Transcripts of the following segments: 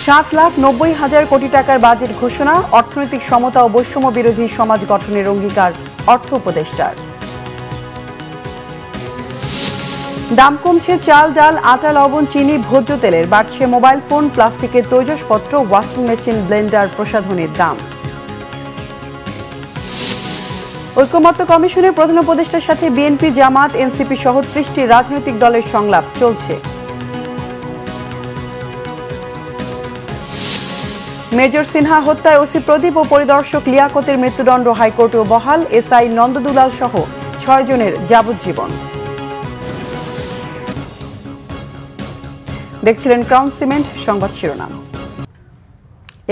7,90,000 কোটি টাকার বাজেট ঘোষণা, অর্থনৈতিক সমতা ও বৈষম্য বিরোধী সমাজ গঠনের অঙ্গীকার অর্থ উপদেষ্টার। দাম কমছে চাল, ডাল, আটা, লবণ, চিনি, ভোজ্য তেলের। বাড়ছে মোবাইল ফোন, প্লাস্টিকের তৈজসপত্র, ওয়াশিং মেশিন, ব্লেন্ডার, প্রসাধনীর দাম। ঐকমত্য কমিশনের প্রধান উপদেষ্টার সাথে বিএনপি, জামাত, এনসিপি সহ 30টি রাজনৈতিক দলের সংলাপ চলছে। মেজর সিনহা হত্যায় ওসি প্রদীপ ও পরিদর্শক লিয়াকতের মৃত্যুদণ্ড হাইকোর্টেও বহাল। এসআই নন্দদুলাল সহ 6 জনের যাবজ্জীবন। দেখছিলেন ক্রাউন সিমেন্ট সংবাদ শিরোনাম।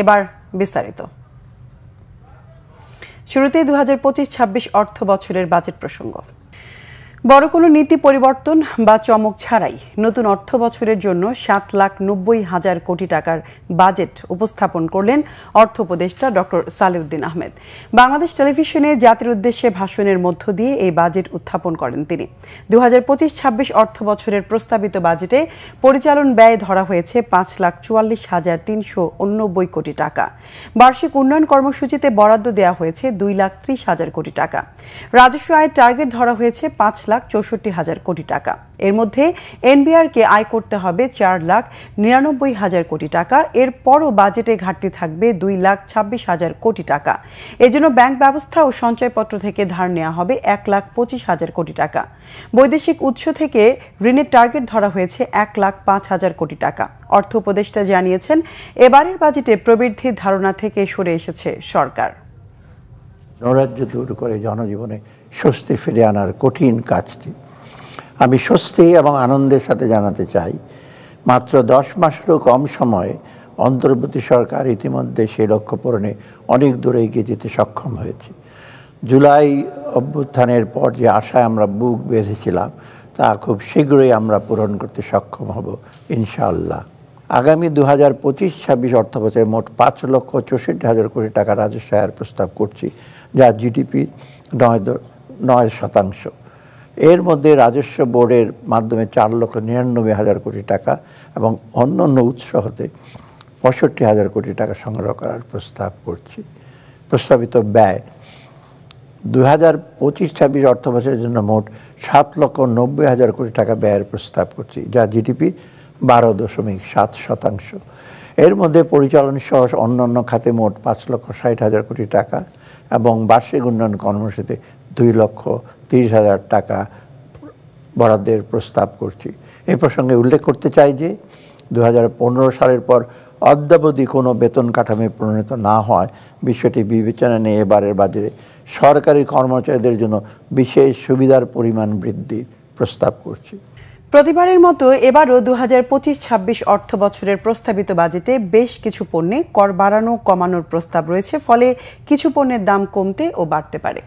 এবার বিস্তারিত। শুরুতে 2025-26 অর্থ বছরের বাজেট প্রসঙ্গ। বড় কোনো নীতি পরিবর্তন বা চমক ছাড়াই নতুন অর্থ বছরের জন্য 7,90,000 কোটি টাকার বাজেট উপস্থাপন করলেন অর্থ উপদেষ্টা ডক্টর সালেউদ্দিন আহমেদ। বাংলাদেশ টেলিভিশনে জাতির উদ্দেশ্যে ভাষণের মধ্য দিয়ে এই বাজেট উত্থাপন করেন তিনি। 2025-26 অর্থ বছরের প্রস্তাবিত বাজেটে পরিচালন ব্যয় ধরা হয়েছে 5,44,389 কোটি টাকা। বার্ষিক উন্নয়ন কর্মসূচিতে বরাদ্দ দেওয়া হয়েছে 2,30,000 কোটি টাকা। রাজস্ব আয়ের টার্গেট ধরা হয়েছে 5,64,000 কোটি টাকা। এর মধ্যে এনবিআরকে আয় করতে হবে 4,99,000 কোটি টাকা। এরপরও বাজেটে ঘাটতি থাকবে 2,26,000 কোটি টাকা। এজন্য ব্যাংক ব্যবস্থা ও সঞ্চয়পত্র থেকে ধার নেওয়া হবে 1,25,000 কোটি টাকা। বৈদেশিক উৎস থেকে ঋণের টার্গেট ধরা হয়েছে 1,05,000 কোটি টাকা। অর্থ উপদেষ্টা জানিয়েছেন, এবারের বাজেটে প্রবৃদ্ধির ধারণা থেকে সরে এসেছে সরকার। নৈরাজ্য দূর করে জনজীবনে স্বস্তি ফিরে আনার কঠিন কাজটি আমি স্বস্তি এবং আনন্দের সাথে জানাতে চাই, মাত্র 10 মাসেরও কম সময়ে অন্তর্বর্তী সরকার ইতিমধ্যে সেই লক্ষ্য পূরণে অনেক দূরে এগিয়ে যেতে সক্ষম হয়েছে। জুলাই অভ্যুত্থানের পর যে আশায় আমরা বুক বেঁধেছিলাম তা খুব শীঘ্রই আমরা পূরণ করতে সক্ষম হব ইনশাআল্লাহ। আগামী 2025-26 অর্থবছরে মোট 5,64,000 কোটি টাকা রাজস্ব আয়ের প্রস্তাব করছি, যা জিডিপি 9%। এর মধ্যে রাজস্ব বোর্ডের মাধ্যমে 4,99,000 কোটি টাকা এবং অন্যান্য উৎস হতে 65,000 কোটি টাকা সংগ্রহ করার প্রস্তাব করছি। প্রস্তাবিত ব্যয় 2025-26 অর্থ বছরের জন্য মোট 7,90,000 কোটি টাকা ব্যয়ের প্রস্তাব করছি, যা জিডিপি 12.7%। এর মধ্যে পরিচালন সহ অন্যান্য খাতে মোট 5,60,000 কোটি টাকা এবং বার্ষিক উন্নয়ন কর্মসূচিতে 2,30,000 টাকা বরাদ্দের প্রস্তাব করছি। এই প্রসঙ্গে উল্লেখ করতে চাই যে 2015 সালের পর অদ্যাবধি কোনো বেতন কাঠামো প্রণীত না হয় বিষয়টি বিবেচনা নিয়ে এবারের বাজেটে সরকারি কর্মচারীদের জন্য বিশেষ সুবিধার পরিমাণ বৃদ্ধির প্রস্তাব করছি। প্রতিবারের মতো এবারও 2025-26 অর্থ বছরের প্রস্তাবিত বাজেটে বেশ কিছু পণ্যে কর বাড়ানো কমানোর প্রস্তাব রয়েছে, ফলে কিছু পণ্যের দাম কমতে ও বাড়তে পারে।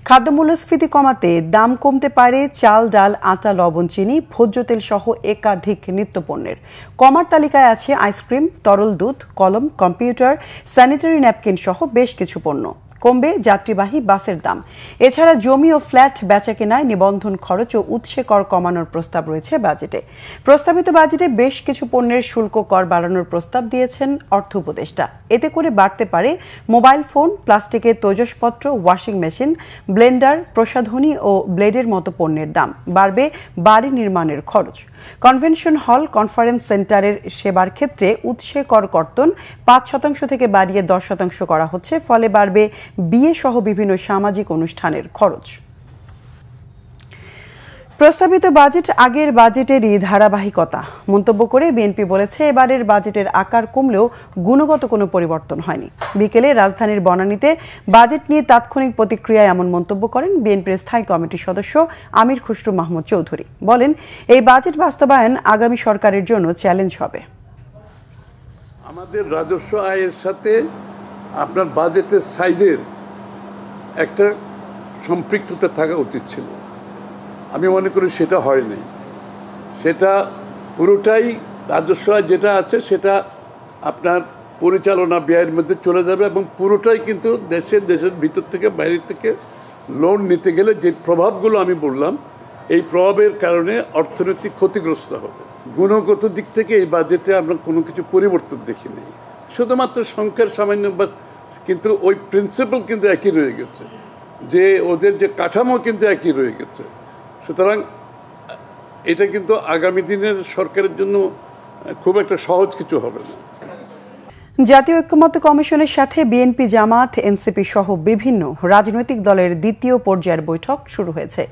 খাদ্য মূল্যস্ফীতি কমাতে দাম কমতে পারে চাল, ডাল, আটা, লবণ, চিনি, ভোজ্য তেল সহ একাধিক নিত্যপণ্যের। কমার তালিকায় আছে আইসক্রিম, তরল দুধ, কলম, কম্পিউটার, স্যানিটারি ন্যাপকিন সহ বেশ কিছু পণ্য। কমবে যাত্রীবাহী বাসের দাম। এছাড়া জমি ও ফ্ল্যাট বেচাকেনায় নিবন্ধন খরচ ও উৎসে কর কমানোর প্রস্তাব রয়েছে বাজেটে। প্রস্তাবিত বাজেটে বেশ কিছু পণ্যের শুল্ক কর বাড়ানোর প্রস্তাব দিয়েছেন অর্থ উপদেষ্টা। এতে করে বাড়তে পারে মোবাইল ফোন, প্লাস্টিকের তৈজসপত্র, ওয়াশিং মেশিন, ব্লেন্ডার, প্রসাধনী ও ব্লেডের মতো পণ্যের দাম। বাড়বে বাড়ি নির্মাণের খরচ। কনভেনশন হল, কনফারেন্স সেন্টারের সেবার ক্ষেত্রে উৎসে কর কর্তন 5% থেকে বাড়িয়ে 10% করা হচ্ছে, ফলে বাড়বে বিয়ে সহ বিভিন্ন সামাজিক অনুষ্ঠানের খরচ। প্রস্তাবিত বাজেট আগের বাজেটেরই ধারাবাহিকতা মন্তব্য করে বিএনপি বলেছে, এবারের বাজেটের আকার কমলেও গুণগত কোনো পরিবর্তন হয়নি। বিকেলে রাজধানীর বনানীতে বাজেট নিয়ে তাৎক্ষণিক প্রতিক্রিয়ায় এমন মন্তব্য করেন বিএনপির স্থায়ী কমিটির সদস্য আমির খুসরু মাহমুদ চৌধুরী। বলেন, এই বাজেট বাস্তবায়ন আগামী সরকারের জন্য চ্যালেঞ্জ হবে। আমাদের রাজস্ব আয়ের সাথে আপনার বাজেটের সাইজের একটা সম্পৃক্ততা থাকা উচিত ছিল। আমি মনে করি সেটা হয়নি। সেটা পুরোটাই রাজস্ব আয় যেটা আছে সেটা আপনার পরিচালনা ব্যয়ের মধ্যে চলে যাবে এবং পুরোটাই কিন্তু দেশের ভিতর থেকে বাইরের থেকে লোন নিতে গেলে যে প্রভাবগুলো আমি বললাম, এই প্রভাবের কারণে অর্থনৈতিক ক্ষতিগ্রস্ত হবে। গুণগত দিক থেকে এই বাজেটে আমরা কোনো কিছু পরিবর্তন দেখিনি, শুধুমাত্র সংখ্যার সামান্য, কিন্তু ওই প্রিন্সিপাল কিন্তু একই রয়ে গেছে, যে ওদের যে কাঠামো কিন্তু একই রয়ে গেছে। সুতরাং এটা কিন্তু আগামী দিনের সরকারের জন্য খুব একটা সহজ কিছু হবে না। জাতীয় ঐক্যমত্য কমিশনের সাথে বিএনপি, জামাত, এনসিপি সহ বিভিন্ন রাজনৈতিক দলের দ্বিতীয় পর্যায়ের বৈঠক শুরু হয়েছে।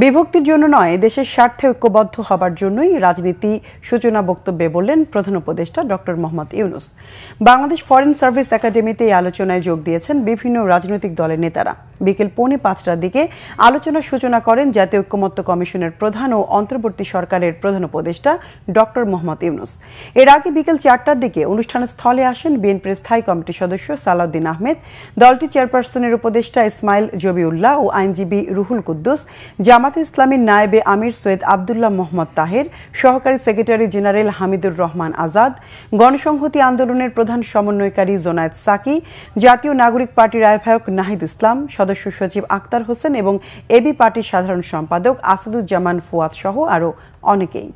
বিভক্তির জন্য নয়, দেশের স্বার্থে ঐক্যবদ্ধ হবার জন্যই রাজনীতি সূচনা বক্তব্যে বললেন প্রধান উপদেষ্টা doctor Mohammad Yunus. Bangladesh foreign service একাডেমিতে এই আলোচনায় যোগ দিয়েছেন বিভিন্ন রাজনৈতিক দলের নেতারা। বিকেল 4:45টার দিকে আলোচনার সূচনা করেন জাতীয় ঐক্যমত্য কমিশনের প্রধান ও অন্তর্বর্তী সরকারের প্রধান উপদেষ্টা ডক্টর মোহাম্মদ ইউনূস। এর আগে বিকেল 4টার দিকে অনুষ্ঠানের স্থলে আসেন বিএনপির স্থায়ী কমিটির সদস্য সালাউদ্দিন আহমেদ, দলটি চেয়ারপারসনের উপদেষ্টা ইসমাইল জবিউল্লাহ ও আইনজীবী রুহুল কুদ্দুস, জামাতে ইসলামীর নায়েবে আমির সৈয়দ আবদুল্লাহ মোহাম্মদ তাহের, সহকারী সেক্রেটারি জেনারেল হামিদুর রহমান আজাদ, গণসংহতি আন্দোলনের প্রধান সমন্বয়কারী জোনায়েদ সাকি, জাতীয় নাগরিক পার্টির আহ্বায়ক নাহিদ ইসলাম, সদস্য সচিব আক্তার হোসেন এবং এবি পার্টির সাধারণ সম্পাদক আসাদুজ্জামান ফুয়াদ সহ আরও অনেকেই।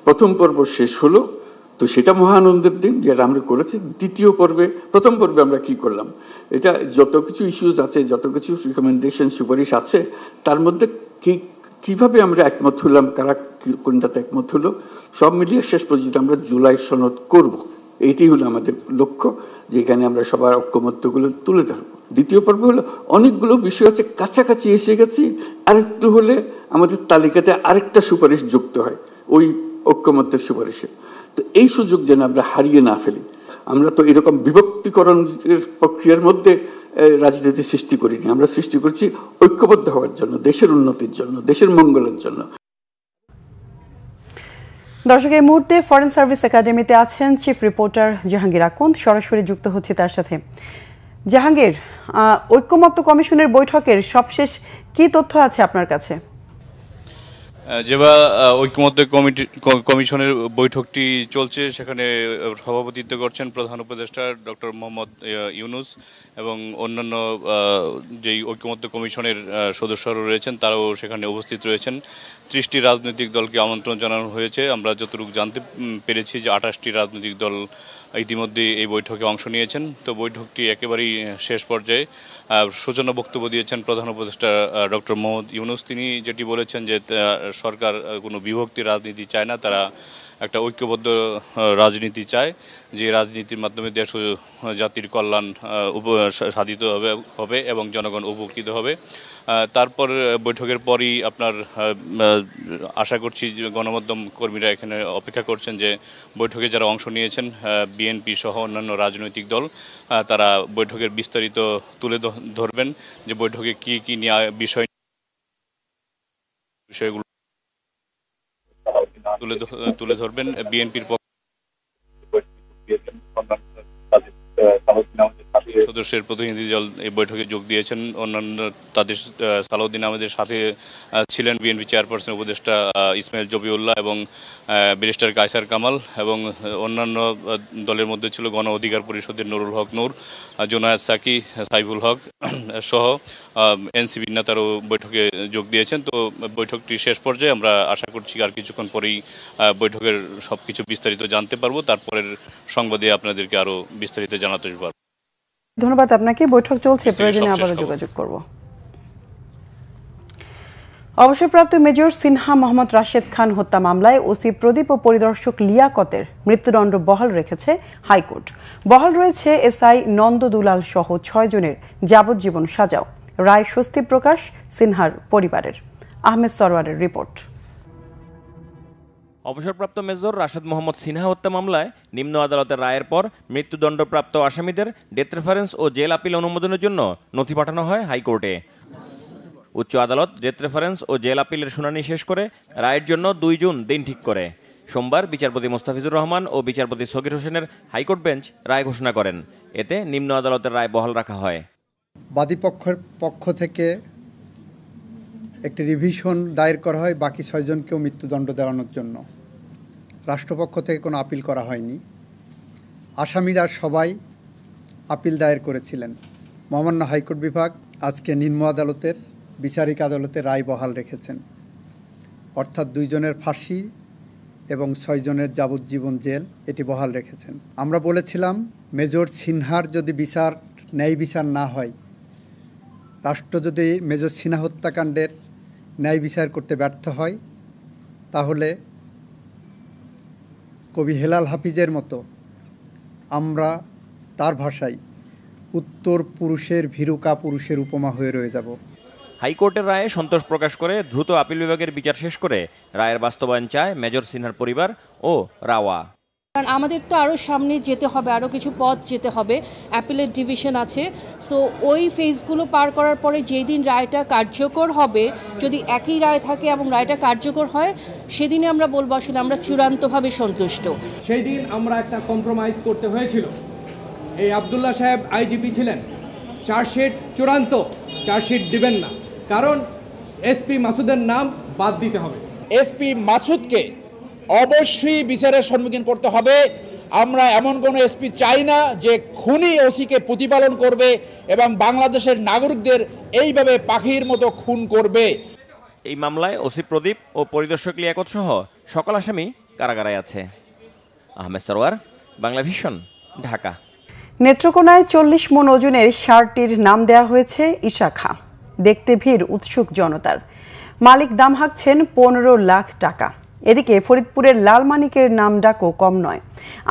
প্রথম পর্ব শেষ হলো, তো সেটা মহানন্দের দিন যেটা আমরা করেছি। দ্বিতীয় পর্বে, প্রথম পর্বে আমরা কি করলাম, এটা যত কিছু ইস্যুজ আছে, যত কিছু রিকমেন্ডেশন সুপারিশ আছে, তার মধ্যে কিভাবে আমরা একমত হলাম, কারা কোনটাতে একমত হলো, সব মিলিয়ে শেষ পর্যন্ত আমরা জুলাই সনদ করব। এইটাই হলো আমাদের লক্ষ্য, যেখানে আমরা সবার ঐক্যমত্যগুলো তুলে ধরবো। দ্বিতীয় পর্ব হলো অনেকগুলো বিষয় আছে, কাছাকাছি এসে গেছি, আরেকটু হলে আমাদের তালিকাতে আরেকটা সুপারিশ যুক্ত হয় ওই ঐক্যমত্যের সুপারিশে। তো এই সুযোগ যেন আমরা হারিয়ে না ফেলি। আমরা তো এরকম বিভক্তিকরণের প্রক্রিয়ার মধ্যে রাজনীতি সৃষ্টি করিনি, আমরা সৃষ্টি করছি ঐক্যবদ্ধ হওয়ার জন্য, দেশের উন্নতির জন্য, দেশের মঙ্গলের জন্য। দর্শক, এই মুহূর্তে ফরেন সার্ভিস একাডেমিতে আছেন চিফ রিপোর্টার জাহাঙ্গীর আকুন্দ, সরাসরি যুক্ত হচ্ছে তার সাথে। জাহাঙ্গীর, ঐক্যমত্য কমিশনের বৈঠকের সবশেষ কি তথ্য আছে আপনার কাছে? যেবা ঐক্যমত্য কমিশনের বৈঠকটি চলছে, সেখানে সভাপতিত্ব করছেন প্রধান উপদেষ্টা ডক্টর মোহাম্মদ ইউনূস এবং অন্যান্য যেই ঐক্যমত্য কমিশনের সদস্যরা রয়েছেন তারাও সেখানে উপস্থিত রয়েছেন। 30টি রাজনৈতিক দলকে আমন্ত্রণ জানানো হয়েছে। আমরা যতটুকু জানতে পেরেছি যে 28টি রাজনৈতিক দল ইতিমধ্যে এই বৈঠকে অংশ নিয়েছেন। তো বৈঠকটি একেবারেই শেষ পর্যায়ে। সূচনা বক্তব্য দিয়েছেন প্রধান উপদেষ্টা ডক্টর মোহাম্মদ ইউনূস। তিনি যেটি বলেছেন যে সরকার কোনো বিভক্তি রাজনীতি চায় না, তারা একটা ঐক্যবদ্ধ রাজনীতি চায়, যে রাজনীতির মাধ্যমে দেশ ও জাতির কল্যাণ সাধিত হবে এবং জনগণ উপকৃত হবে। তারপর বৈঠকের পরই আপনার আশা করছি গণমাধ্যম কর্মীরা এখানে অপেক্ষা করছেন যে বৈঠকে যারা অংশ নিয়েছেন বিএনপি সহ অন্যান্য রাজনৈতিক দল, তারা বৈঠকের বিস্তারিত তুলে ধরবেন, যে বৈঠকে কি কি বিষয়গুলো তুলে ধরবেন। বিএনপির সদস্যের প্রতিনিধি দল এই বৈঠকে যোগ দিয়েছেন। অন্যান্য তাদের সালাউদ্দিন আহমেদের সাথে ছিলেন বিএনপি চেয়ারপারসন উপদেষ্টা ইসমাইল জবিউল্লাহ এবং ব্যারিস্টার কায়সার কামাল, এবং অন্যান্য দলের মধ্যে ছিল গণ অধিকার পরিষদের নুরুল হক নূর, জোনায়েদ সাকি, সাইফুল হক সহ এনসিপি নেতারাও বৈঠকে যোগ দিয়েছেন। তো বৈঠকটি শেষ পর্যায়ে আমরা আশা করছি আর কিছুক্ষণ পরেই বৈঠকের সবকিছু বিস্তারিত জানতে পারবো। তারপরের সংবাদে আপনাদেরকে আরো বিস্তারিত জানাতে পারবো। ধন্যবাদ আপনাকে। বৈঠক চলছে, প্রয়োজনে আবারও যোগাযোগ করব। অবসরপ্রাপ্ত মেজর সিনহা মোহাম্মদ রাশেদ খান হত্যা মামলায় ওসি প্রদীপ ও পরিদর্শক লিয়াকতের মৃত্যুদণ্ড বহাল রেখেছে হাইকোর্ট। বহাল রয়েছে এসআই নন্দ দুলাল সহ 6 জনের যাবজ্জীবন সাজাও। রায় স্বস্তি প্রকাশ সিনহার পরিবারের। আহমেদ সরওয়ারের রিপোর্ট। অবসরপ্রাপ্ত মেজর রাশেদ মোহাম্মদ সিনহা হত্যা মামলায় নিম্ন আদালতের রায়ের পর মৃত্যুদণ্ডপ্রাপ্ত আসামিদের ডেথ রেফারেন্স ও জেল আপিল অনুমোদনের জন্য নথি পাঠানো হয় হাইকোর্টে। উচ্চ আদালত ডেথ রেফারেন্স ও জেল আপিলের শুনানি শেষ করে রায়ের জন্য 2 জুন দিন ঠিক করে। সোমবার বিচারপতি মোস্তাফিজুর রহমান ও বিচারপতি সগির হোসেনের হাইকোর্ট বেঞ্চ রায় ঘোষণা করেন। এতে নিম্ন আদালতের রায় বহাল রাখা হয়। বাদীপক্ষের পক্ষ থেকে একটি রিভিশন দায়ের করা হয় বাকি 6 জনকেও মৃত্যুদণ্ড দেওয়ানোর জন্য। রাষ্ট্রপক্ষ থেকে কোনো আপিল করা হয়নি। আসামিরা সবাই আপিল দায়ের করেছিলেন। মহামান্য হাইকোর্ট বিভাগ আজকে নিম্ন আদালতের বিচারিক আদালতে রায় বহাল রেখেছেন, অর্থাৎ 2 জনের ফাঁসি এবং 6 জনের যাবজ্জীবন জেল এটি বহাল রেখেছেন। আমরা বলেছিলাম মেজর সিনহার যদি ন্যায় বিচার না হয়, রাষ্ট্র যদি মেজর সিনহা হত্যাকাণ্ডের ন্যায় বিচার করতে ব্যর্থ হয়, তাহলে কবি হেলাল হাফিজের মতো আমরা তার ভাষায় উত্তর পুরুষের ভীরুকা পুরুষের উপমা হয়ে রয়ে যাব। হাইকোর্টের রায়ে সন্তোষ প্রকাশ করে দ্রুত আপিল বিভাগের বিচার শেষ করে রায়ের বাস্তবায়ন চায় মেজর সিনহার পরিবার ও রাওয়া। কারণ আমাদের তো আরও সামনে যেতে হবে, আরও কিছু পথ যেতে হবে, অ্যাপিলেট ডিভিশন আছে। সো ওই ফেজগুলো পার করার পরে যেই দিন রায়টা কার্যকর হবে, যদি একই রায় থাকে এবং রায়টা কার্যকর হয়, সেদিনে আমরা বলবো আসলে আমরা চূড়ান্তভাবে সন্তুষ্ট। সেই দিন আমরা একটা কম্প্রোমাইজ করতে হয়েছিল। এই আব্দুল্লাহ সাহেব আইজিপি ছিলেন, চার্জশিট চূড়ান্ত, চার্জশিট দিবেন না, কারণ এসপি মাসুদের নাম বাদ দিতে হবে। এসপি মাসুদকে অবশ্যই বিচারের সম্মুখীন করতে হবে। আমরা এমন কোনো এসপি চাই না যে খুনি ওসিকে প্রতিপালন করবে এবং বাংলাদেশের নাগরিকদের এইভাবে পাখির মতো খুন করবে। এই মামলায় ওসি প্রদীপ ও পরিদর্শক লিয়াকত সহ সকল আসামি কারাগারে আছে। আহমেদ সরওয়ার, বাংলা ভিশন, ঢাকা। নেত্রকোনায় 40 মণ ওজনের ষাঁড়টির নাম দেয়া হয়েছে ইশাখা। দেখতে ভিড় উৎসুক জনতার। মালিক দাম হাঁকছেন 15 লাখ টাকা। এদিকে ফরিদপুরের লালমানিকের নাম ডাকও কম নয়।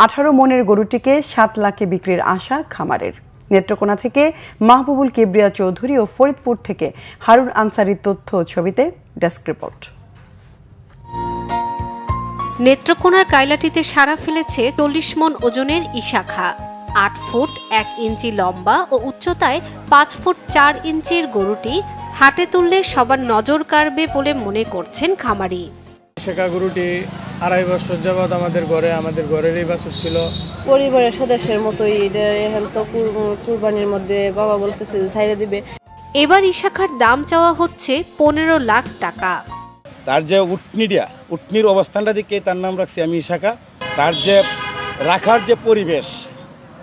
18 মণের গরুটিকে 7 লাখে বিক্রির আশা খামারের। নেত্রকোনা থেকে মাহবুবুল কিবরিয়া চৌধুরী ও ফরিদপুর থেকে হারুন আনসারির তথ্য ছবিতে ডেস্ক রিপোর্ট। নেত্রকোনার কাইলাটিতে সাড়া ফেলেছে 40 মণ ওজনের ইশাখা। 8 ফুট 1 ইঞ্চি লম্বা ও উচ্চতায় 5 ফুট 4 ইঞ্চির গরুটি হাটে তুললে সবার নজর কাড়বে বলে মনে করছেন খামারি। ইশাখা গরুটি 2.5 বছর যাবৎ আমাদের ঘরেরই বাছুর ছিল। পরিবারের সদস্যের মতোই এখন তো কুরবানির মধ্যে বাবা বলতেছে ছাইড়ে দিবে। এবার ইশাখার দাম চাওয়া হচ্ছে 15 লাখ টাকা। তার যে উটনির অবস্থানটা দিকে তার নাম রাখছি আমি ইশাখা। তার যে রাখার যে পরিবেশ,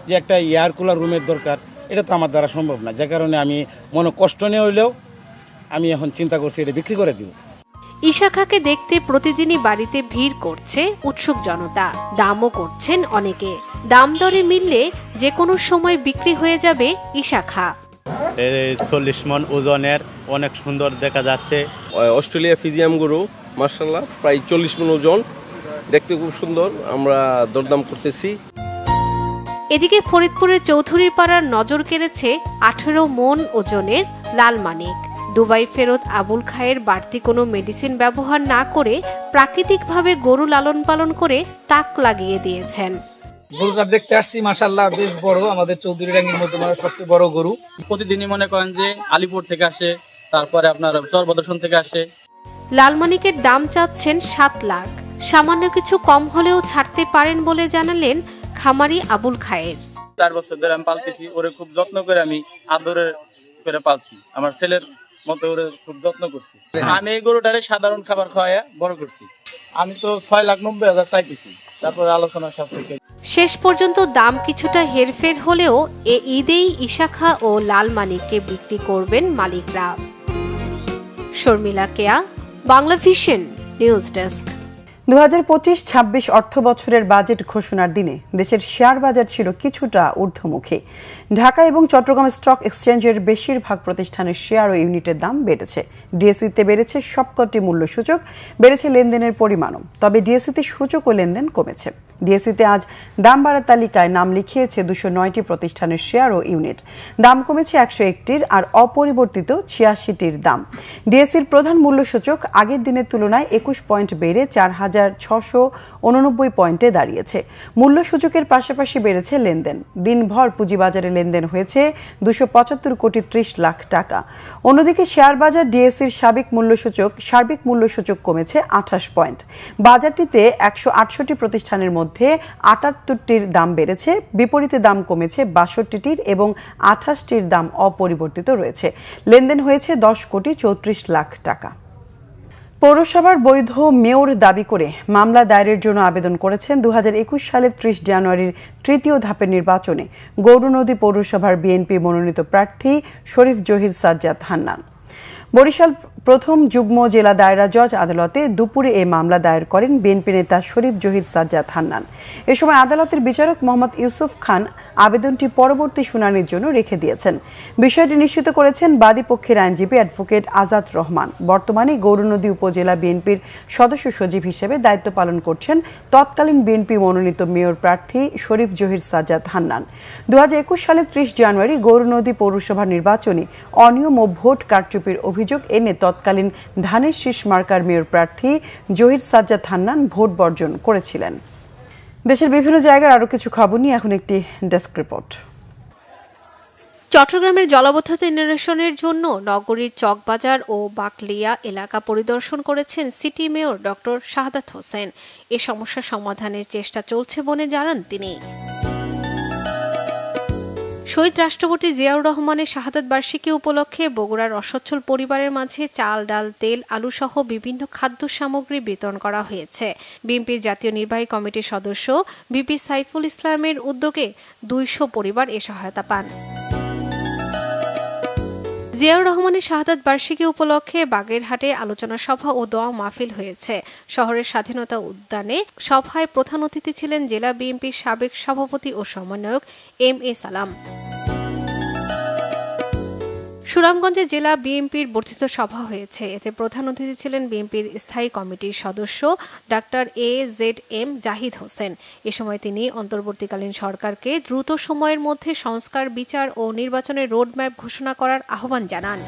যে একটা এয়ার কুলার রুমের দরকার, এটা তো আমার দ্বারা সম্ভব না, যে কারণে আমি মনে কষ্ট নিয়ে হইলেও আমি এখন চিন্তা করছি এটা বিক্রি করে দিব। ইশাখাকে দেখতে প্রতিদিনই বাড়িতে ভিড় করছে উৎসুক জনতা। দামও করছেন অনেকে। দাম দরে মিললে যে কোনো সময় বিক্রি হয়ে যাবে ইশাখা। 40 মণ ওজনের, অনেক সুন্দর দেখা যাচ্ছে। অস্ট্রেলিয়া ফিজিয়াম গরু, মাশাআল্লাহ, প্রায় 40 মণ ওজন, দেখতে খুব সুন্দর। আমরা দরদাম করতেছি। এদিকে ফরিদপুরের চৌধুরীর পাড়ার নজর কেড়েছে 18 মণ ওজনের লালমানিক। দুবাই ফেরত আবুল খায়ের বাড়তি কোনো মেডিসিন ব্যবহার না করে প্রাকৃতিকভাবে গরু লালন পালন করে তাক লাগিয়ে দিয়েছেন। গরুটা দেখতে আসছি, মাশাআল্লাহ বেশ বড়, আমাদের চৌধুরী রাঙ্গির মধ্যে সবচেয়ে বড় গরু। প্রতিদিনই মনে করেন যে আলিপুর থেকে আসে, তারপরে আপনার চরবদর্শন থেকে আসে। লালমানিকের দাম চাচ্ছেন 7 লাখ। সামান্য কিছু কম হলেও ছাড়তে পারেন বলে জানালেন খামারি আবুল খায়ের। 4 বছর ধরে আমি পালতেছি, ওরে খুব যত্ন করে আমি আদরে করে পালছি। আমার ছেলের মতো ওরে খুব যত্ন করছি। আমি এই গরুটারে সাধারণ খাবার খাওয়াইয়া বড় করছি। আমি তো 6,90,000 চাইতেছি, তারপরে আলোচনা সাপেক্ষে। শেষ পর্যন্ত দাম কিছুটা হেরফের হলেও এ ঈদেই ইশাখা ও লালমানিককে বিক্রি করবেন মালিকরা। শর্মিলা কেয়া, বাংলা ভিশন, নিউজ ডেস্ক। 2025-26 অর্থ বছরের বাজেট ঘোষণার দিনে দেশের শেয়ার বাজার ছিল কিছুটা ঊর্ধ্বমুখী। ঢাকা এবং চট্টগ্রাম স্টক এক্সচেঞ্জের বেশিরভাগ প্রতিষ্ঠানের শেয়ার ও ইউনিটের দাম বেড়েছে। ডিএসইতে বেড়েছে সবকটি মূল্যসূচক, বেড়েছে লেনদেনের পরিমাণও। তবে ডিএসইতে সূচক ও লেনদেন কমেছে। ডিএসইতে আজ দাম বাড়ার তালিকায় নাম লিখিয়েছে 209টি প্রতিষ্ঠানের শেয়ার ও ইউনিট। দাম কমেছে 101টির, আর অপরিবর্তিত 86টির দাম। ডিএসইর প্রধান মূল্যসূচক আগের দিনের তুলনায় 21 পয়েন্ট বেড়ে 4,689 পয়েন্টে দাঁড়িয়েছে। মূল্যসূচকের পাশাপাশি বেড়েছে লেনদেন। দিনভর পুঁজিবাজারে লেনদেন হয়েছে 275 কোটি 30 লাখ টাকা। অন্যদিকে শেয়ার বাজার ডিএসইর সার্বিক মূল্যসূচক কমেছে 28 পয়েন্ট। বাজারটিতে 168টি প্রতিষ্ঠানের মধ্যে 78টির দাম বেড়েছে, বিপরীতে দাম কমেছে 62টির এবং 28টির দাম অপরিবর্তিত রয়েছে। লেনদেন হয়েছে 10 কোটি 34 লাখ টাকা। পৌরসভার বৈধ মেয়র দাবি করে মামলা দায়েরের জন্য আবেদন করেছেন 2021 সালের 30 জানুয়ারির তৃতীয় ধাপের নির্বাচনে গৌরনদী পৌরসভার বিএনপি মনোনীত প্রার্থী শরীফ জহির সাজ্জাদ হান্নান। বরিশাল প্রথম যুগ্ম জেলা দায়রা জজ আদালতে দুপুরে এই মামলা দায়ের করেন বিএনপি নেতা শরীফ জহির সাজ্জাদ হান্নান। এ সময় আদালতের বিচারক মোহাম্মদ ইউসুফ খান আবেদনটি পরবর্তী শুনানির জন্য রেখে দিয়েছেন। বিষয়টি নিশ্চিত করেছেন বাদী পক্ষের আইনজীবী অ্যাডভোকেট আজাদ রহমান। বর্তমানে গৌরনদী উপজেলা বিএনপির সদস্য সচিব হিসেবে দায়িত্ব পালন করছেন তৎকালীন বিএনপি মনোনীত মেয়র প্রার্থী শরীফ জহির সাজ্জাদ হান্নান। 2021 সালের 30 জানুয়ারি গৌরনদী পৌরসভা নির্বাচনে অনিয়ম ও ভোট কারচুপির অভিযোগ এনে তৎকালীন ধানের শীষ মার্কার মেয়র প্রার্থী জহির সাজ্জাদ হান্নান ভোট বর্জন করেছিলেন। দেশের বিভিন্ন জায়গার আরো কিছু খবর নিয়ে এখন একটি ডেস্ক রিপোর্ট। চট্টগ্রামের জলাবদ্ধতা নিরসনের জন্য নগরীর চকবাজার ও বাকলিয়া এলাকা পরিদর্শন করেছেন city mayor doctor Shahadat Hossain. এ সমস্যা সমাধানের চেষ্টা চলছে বলে জানান তিনি। শহীদ রাষ্ট্রপতি জিয়াউর রহমানের শাহাদাত বার্ষিকী উপলক্ষে বগুড়ার অসচ্ছল পরিবারের মাঝে চাল, ডাল, তেল, আলু সহ বিভিন্ন খাদ্য সামগ্রী বিতরণ করা হয়েছে। বিএনপির জাতীয় নির্বাহী কমিটির সদস্য ভিপি সাইফুল ইসলামের উদ্যোগে 200 পরিবার এ সহায়তা পান। জিয়াউর রহমানের শাহাদাত বার্ষিকী উপলক্ষে বাগেরহাটে আলোচনা সভা ও দোয়া মাহফিল হয়েছে। শহরের স্বাধীনতা উদ্যানে সভায় প্রধান অতিথি ছিলেন জেলা বিএনপির সাবেক সভাপতি ও সমন্বয়ক এম.এ. সালাম। সুনামগঞ্জে জেলা বিএনপির বর্ধিত সভা হয়েছে। এতে প্রধান অতিথি ছিলেন বিএনপির স্থায়ী কমিটির সদস্য ডাক্তার এ.জেড.এম. জাহিদ হোসেন। এ সময় তিনি অন্তর্বর্তীকালীন সরকারকে দ্রুত সময়ের মধ্যে সংস্কার, বিচার ও নির্বাচনের রোডম্যাপ ঘোষণা করার আহ্বান জানান।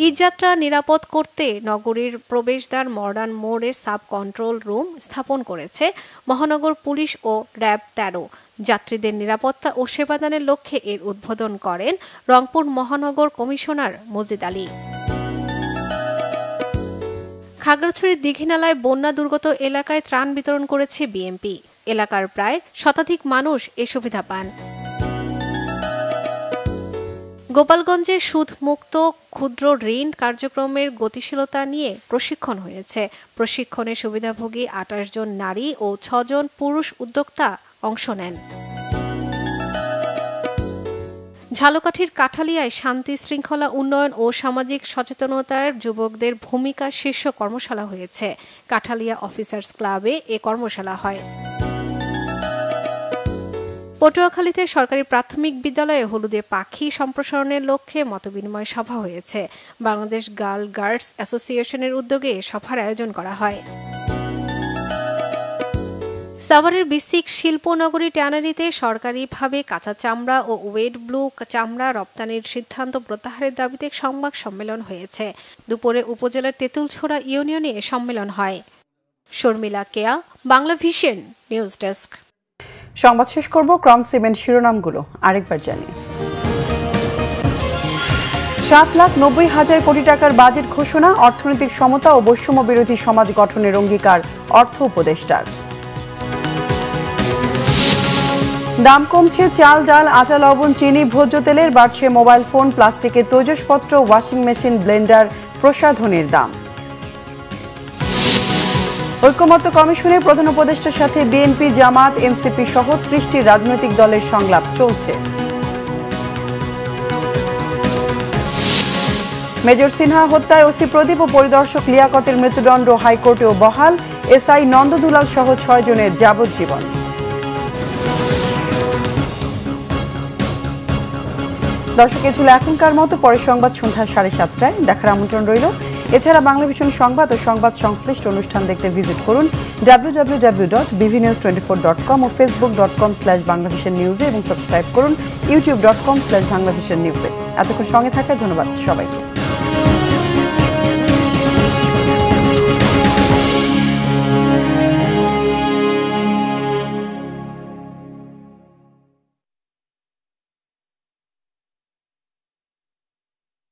ঈদযাত্রা নিরাপদ করতে নগরীর প্রবেশদ্বার মডার্ন মোড়ে সাব কন্ট্রোল রুম স্থাপন করেছে মহানগর পুলিশ ও র্যাব 13। যাত্রীদের নিরাপত্তা ও সেবাদানের লক্ষ্যে এর উদ্বোধন করেন রংপুর মহানগর কমিশনার মজিদ আলী। খাগড়াছড়ির দীঘিনালায় বন্যা দুর্গত এলাকায় ত্রাণ বিতরণ করেছে বিএনপি। এলাকার প্রায় শতাধিক মানুষ এ সুবিধা পান। গোপালগঞ্জে সুদমুক্ত ক্ষুদ্র ঋণ কার্যক্রমের গতিশীলতা নিয়ে প্রশিক্ষণ হয়েছে। প্রশিক্ষণে সুবিধাভোগী 28 জন নারী ও 6 জন পুরুষ উদ্যোক্তা অংশ নেন। ঝালকাঠির কাঠালিয়ায় শান্তি শৃঙ্খলা উন্নয়ন ও সামাজিক সচেতনতার যুবকদের ভূমিকা শীর্ষ কর্মশালা হয়েছে। কাঠালিয়া অফিসার্স ক্লাবে এ কর্মশালা হয়। পটুয়াখালীতে সরকারি প্রাথমিক বিদ্যালয়ে হলুদে পাখি সম্প্রসারণের লক্ষ্যে মতবিনিময় সভা হয়েছে। বাংলাদেশ গার্ল গার্ডস অ্যাসোসিয়েশনের উদ্যোগে সভার আয়োজন করা হয়। সাভারের বিসিক শিল্পনগরী ট্যানারিতে সরকারিভাবে কাঁচা চামড়া ও ওয়েট ব্লু চামড়া রপ্তানির সিদ্ধান্ত প্রত্যাহারের দাবিতে সংবাদ সম্মেলন হয়েছে। দুপুরে উপজেলার তেঁতুলছড়া ইউনিয়নে সম্মেলন হয়। শর্মিলা কেয়া, বাংলা ভিশন নিউজ ডেস্ক। সংবাদ শেষ করব ক্রম সিমেন্ট শিরোনামগুলো আরেকবার জানিয়ে। 7,90,000 কোটি টাকার বাজেট ঘোষণা, অর্থনৈতিক সমতা ও বৈষম্য বিরোধী সমাজ গঠনের অঙ্গীকার অর্থ উপদেষ্টার। দাম কমছে চাল, ডাল, আটা, লবণ, চিনি, ভোজ্য তেলের, বাড়ছে মোবাইল ফোন, প্লাস্টিকের তৈজসপত্র, ওয়াশিং মেশিন, ব্লেন্ডার, প্রসাধনীর দাম। ঐক্যমত্য কমিশনে প্রধান উপদেষ্টার সাথে বিএনপি, জামাত, এনসিপি সহ 30টি রাজনৈতিক দলের সংলাপ চলছে। মেজর সিনহা হত্যায় ওসি প্রদীপ ও পরিদর্শক লিয়াকতের মৃত্যুদণ্ড হাইকোর্টেও বহাল। এসআই নন্দদুলাল সহ 6 জনের যাবজ্জীবন। দর্শক, এ ছিল এখনকার মতো। পরের সংবাদ সন্ধ্যা 7:30টায় দেখার আমন্ত্রণ রইল। এছাড়া বাংলা ভিশন সংবাদ ও সংবাদ সংশ্লিষ্ট অনুষ্ঠান দেখতে ভিজিট করুন www.bvnews24.com ও facebook.com/banglavishnnews এবং সাবস্ক্রাইব করুন youtube.com/banglavishnnews। এতক্ষণ সঙ্গে থাকায় ধন্যবাদ সবাইকে।